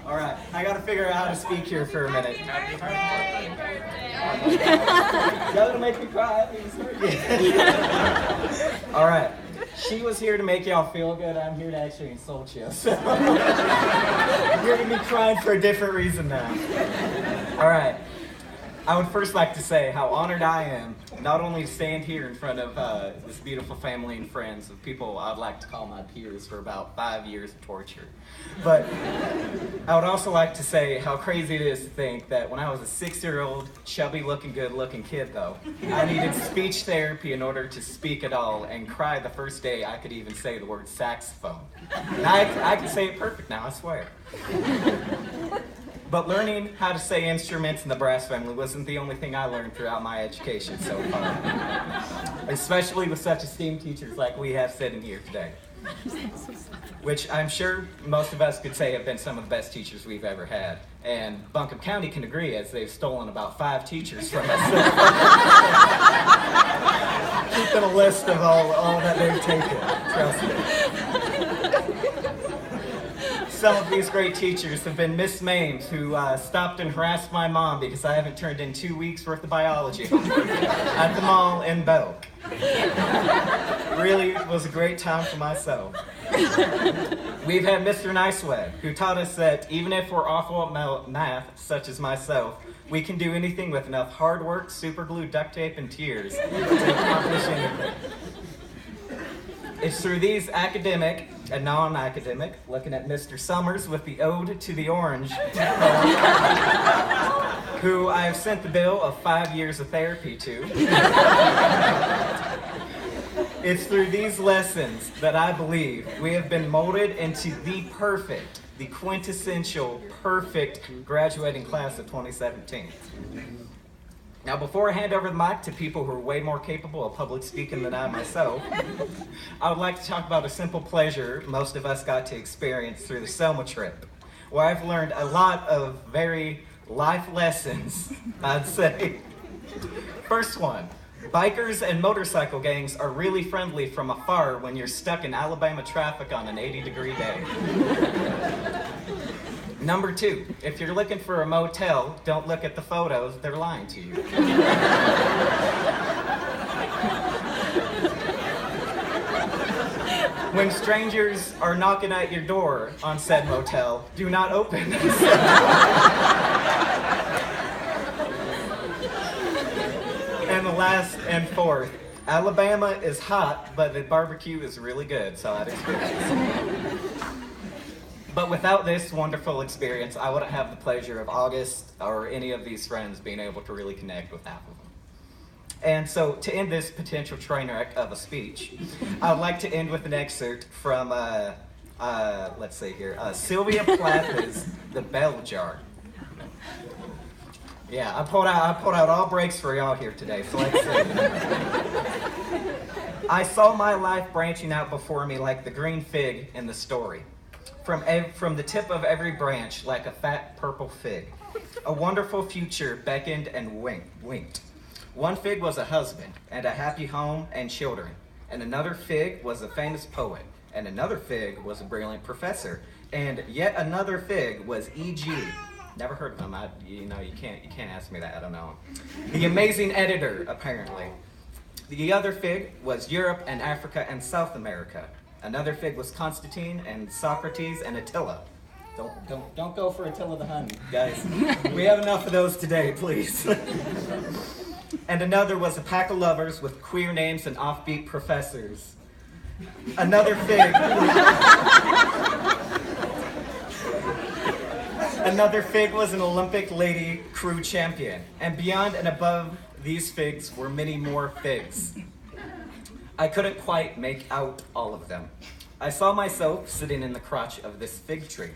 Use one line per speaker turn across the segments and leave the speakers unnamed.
All right, I gotta figure out how to speak here for a minute.
Happy birthday.
Y'all gonna make me cry. All right, she was here to make y'all feel good. I'm here to actually insult you. So you're gonna be crying for a different reason now. All right. I would first like to say how honored I am not only to stand here in front of this beautiful family and friends of people I'd like to call my peers for about 5 years of torture, but I would also like to say how crazy it is to think that when I was a 6-year-old, chubby looking, good looking kid though, I needed speech therapy in order to speak at all and cried the first day I could even say the word saxophone. And I can say it perfect now, I swear. But learning how to say instruments in the brass family wasn't the only thing I learned throughout my education so far. Especially with such esteemed teachers like we have sitting here today. Which I'm sure most of us could say have been some of the best teachers we've ever had. And Buncombe County can agree, as they've stolen about 5 teachers from us. Keeping a list of all that they've taken, trust me. Some of these great teachers have been Miss Mames, who stopped and harassed my mom because I haven't turned in 2 weeks worth of biology homework at the mall in Belk. Really was a great time for myself. We've had Mr. Niceway, who taught us that even if we're awful at math, such as myself, we can do anything with enough hard work, super glue, duct tape, and tears to accomplish anything. It's through these academic and non-academic, looking at Mr. Summers with the Ode to the Orange, who I have sent the bill of 5 years of therapy to. It's through these lessons that I believe we have been molded into the quintessential perfect graduating class of 2017. Now, before I hand over the mic to people who are way more capable of public speaking than I myself, I would like to talk about a simple pleasure most of us got to experience through the Selma trip, where I've learned a lot of very life lessons, I'd say. First one, bikers and motorcycle gangs are really friendly from afar when you're stuck in Alabama traffic on an 80-degree day. Number 2, if you're looking for a motel, don't look at the photos, they're lying to you. When strangers are knocking at your door on said motel, do not open. And the last and fourth, Alabama is hot, but the barbecue is really good, so I'd experience it. But without this wonderful experience, I wouldn't have the pleasure of August or any of these friends being able to really connect with half of them. And so, to end this potential train wreck of a speech, I would like to end with an excerpt from, let's see here, Sylvia Plath's The Bell Jar. Yeah, I pulled out all breaks for y'all here today, so let's see. I saw my life branching out before me like the green fig in the story. From the tip of every branch like a fat purple fig. A wonderful future beckoned and winked. One fig was a husband and a happy home and children. And another fig was a famous poet. And another fig was a brilliant professor. And yet another fig was E.G. Never heard of him. You can't ask me that. I don't know. The amazing editor, apparently. The other fig was Europe and Africa and South America. Another fig was Constantine and Socrates and Attila. Don't go for Attila the Hun, guys. We have enough of those today, please. And another was a pack of lovers with queer names and offbeat professors. Another fig. Another fig was an Olympic lady crew champion. And beyond and above these figs were many more figs. I couldn't quite make out all of them. I saw myself sitting in the crotch of this fig tree,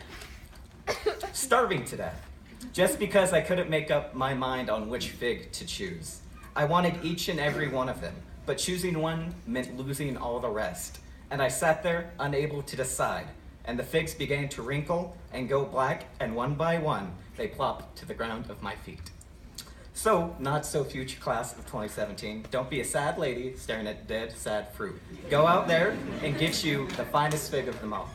starving to death, just because I couldn't make up my mind on which fig to choose. I wanted each and every one of them, but choosing one meant losing all the rest. And I sat there, unable to decide, and the figs began to wrinkle and go black, and one by one, they plopped to the ground of my feet. So, not so future class of 2017, don't be a sad lady staring at dead, sad fruit. Go out there and get you the finest fig of them all.